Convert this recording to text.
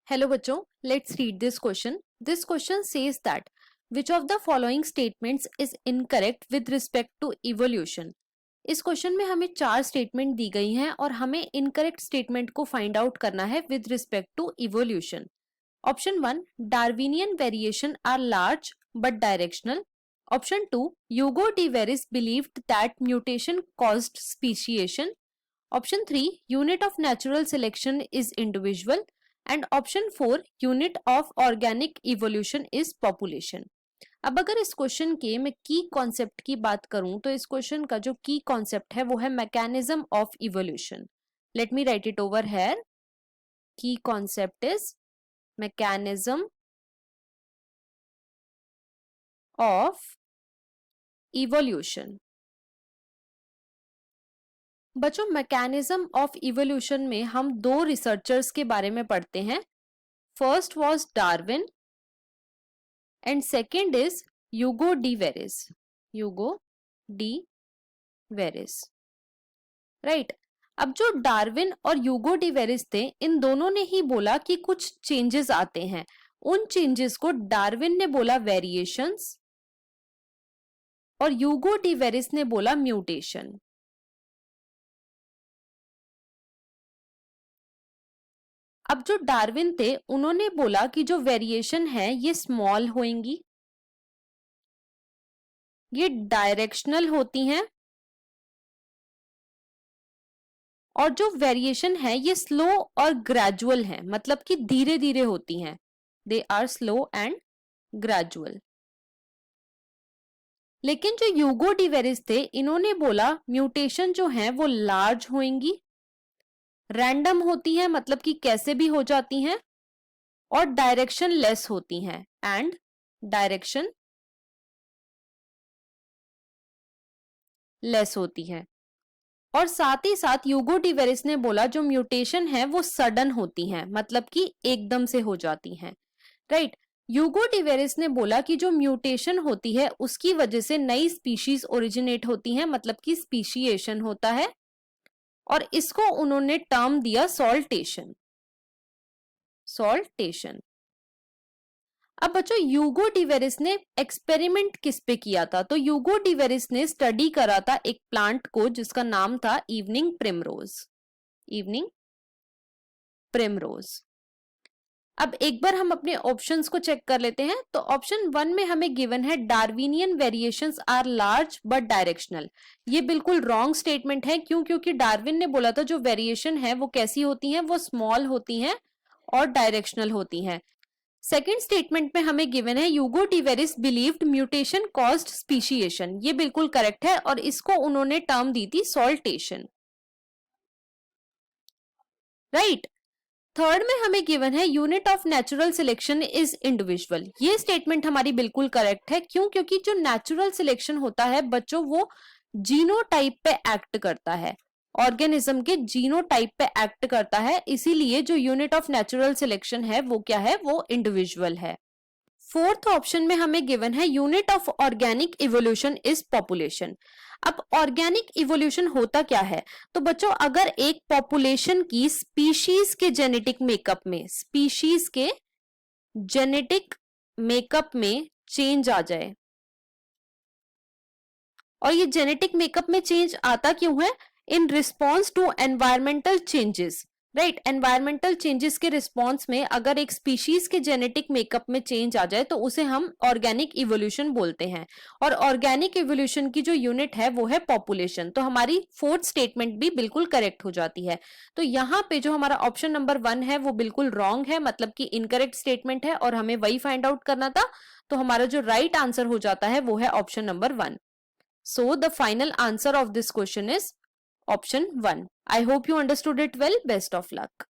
Hello बच्चों, let's read this question. This question says that which of the following statements is incorrect with respect to evolution? इस question में हमें 4 statement दी गई हैं और हमें इनकरेक्ट स्टेटमेंट को फाइंड आउट करना है with respect to evolution. Option 1, Darwinian variation are large but directional. Option 2, Hugo de Vries believed that mutation caused speciation. Option 3, unit of natural selection is individual. And option 4, unit of organic evolution is population. अब अगर इस question के मैं की concept की बात करूं तो इस क्वेश्चन का जो की कॉन्सेप्ट है वो है mechanism of evolution. Let me write it over here. Key concept is mechanism of evolution. बच्चों, मैकेनिज्म ऑफ इवोल्यूशन में हम 2 रिसर्चर्स के बारे में पढ़ते हैं. First was Darwin and second is Hugo de Vries. Hugo de Vries, right. अब जो डार्विन और ह्यूगो डी वेरिस थे, इन दोनों ने ही बोला कि कुछ चेंजेस आते हैं. उन चेंजेस को डार्विन ने बोला वेरिएशंस और ह्यूगो डी वेरिस ने बोला म्यूटेशन. अब जो डार्विन थे उन्होंने बोला कि जो वेरिएशन है ये स्मॉल होंगी, ये डायरेक्शनल होती हैं और जो वेरिएशन है ये स्लो और ग्रेजुअल है, मतलब कि धीरे धीरे होती हैं. They are slow and gradual. लेकिन जो ह्यूगो डी वेरिस थे इन्होंने बोला म्यूटेशन जो है वो लार्ज होंगी, रैंडम होती हैं, मतलब कि कैसे भी हो जाती हैं, और डायरेक्शन लेस होती हैं. एंड डायरेक्शन लेस होती है. और साथ ही साथ ह्यूगो डी वेरिस ने बोला जो म्यूटेशन है वो सडन होती हैं, मतलब कि एकदम से हो जाती हैं, राइट. ह्यूगो डी वेरिस ने बोला कि जो म्यूटेशन होती है उसकी वजह से नई स्पीशीज ओरिजिनेट होती हैं, मतलब कि स्पीशिएशन होता है, और इसको उन्होंने टर्म दिया सॉल्टेशन. सॉल्टेशन. अब बच्चों, ह्यूगो डी वेरिस ने एक्सपेरिमेंट किस पे किया था? तो ह्यूगो डी वेरिस ने स्टडी करा था एक प्लांट को जिसका नाम था इवनिंग प्रिमरोज. Evening primrose. अब एक बार हम अपने ऑप्शंस को चेक कर लेते हैं. तो ऑप्शन 1 में हमें गिवन है Darwinian variations are large but directional. ये बिल्कुल रॉन्ग स्टेटमेंट है. क्यों? क्योंकि डार्विन ने बोला था जो वेरिएशन है वो कैसी होती हैं, वो स्मॉल होती हैं और डायरेक्शनल होती हैं. सेकेंड स्टेटमेंट में हमें गिवन है Hugo de Vries believed mutation caused speciation. ये बिल्कुल करेक्ट है और इसको उन्होंने टर्म दी थी सॉल्टेशन, राइट. थर्ड में हमें गिवन है unit of natural selection is individual. ये स्टेटमेंट हमारी बिल्कुल करेक्ट है. क्यों? क्योंकि जो नेचुरल सिलेक्शन होता है बच्चों वो जीनोटाइप पे एक्ट करता है, ऑर्गेनिज्म के जीनोटाइप पे एक्ट करता है, इसीलिए जो यूनिट ऑफ नेचुरल सिलेक्शन है वो क्या है, वो इंडिविजुअल है. फोर्थ ऑप्शन में हमें गिवन है unit of organic evolution is population. अब ऑर्गेनिक इवोल्यूशन होता क्या है? तो बच्चों, अगर एक पॉपुलेशन की स्पीशीज के जेनेटिक मेकअप में, स्पीशीज के जेनेटिक मेकअप में चेंज आ जाए, और ये जेनेटिक मेकअप में चेंज आता क्यों है? In response to environmental changes, right. Environmental changes के रिस्पॉन्स में अगर एक स्पीशीज के जेनेटिक मेकअप में चेंज आ जाए तो उसे हम ऑर्गेनिक इवोल्यूशन बोलते हैं. और ऑर्गेनिक इवोल्यूशन की जो यूनिट है वो है पॉपुलेशन. तो हमारी फोर्थ स्टेटमेंट भी बिल्कुल करेक्ट हो जाती है. तो यहाँ पे जो हमारा ऑप्शन नंबर 1 है वो बिल्कुल रॉन्ग है, मतलब कि इनकरेक्ट स्टेटमेंट है और हमें वही फाइंड आउट करना था. तो हमारा जो राइट आंसर हो जाता है वो है option number 1. So the final answer of this question is option 1. I hope you understood it well. Best of luck.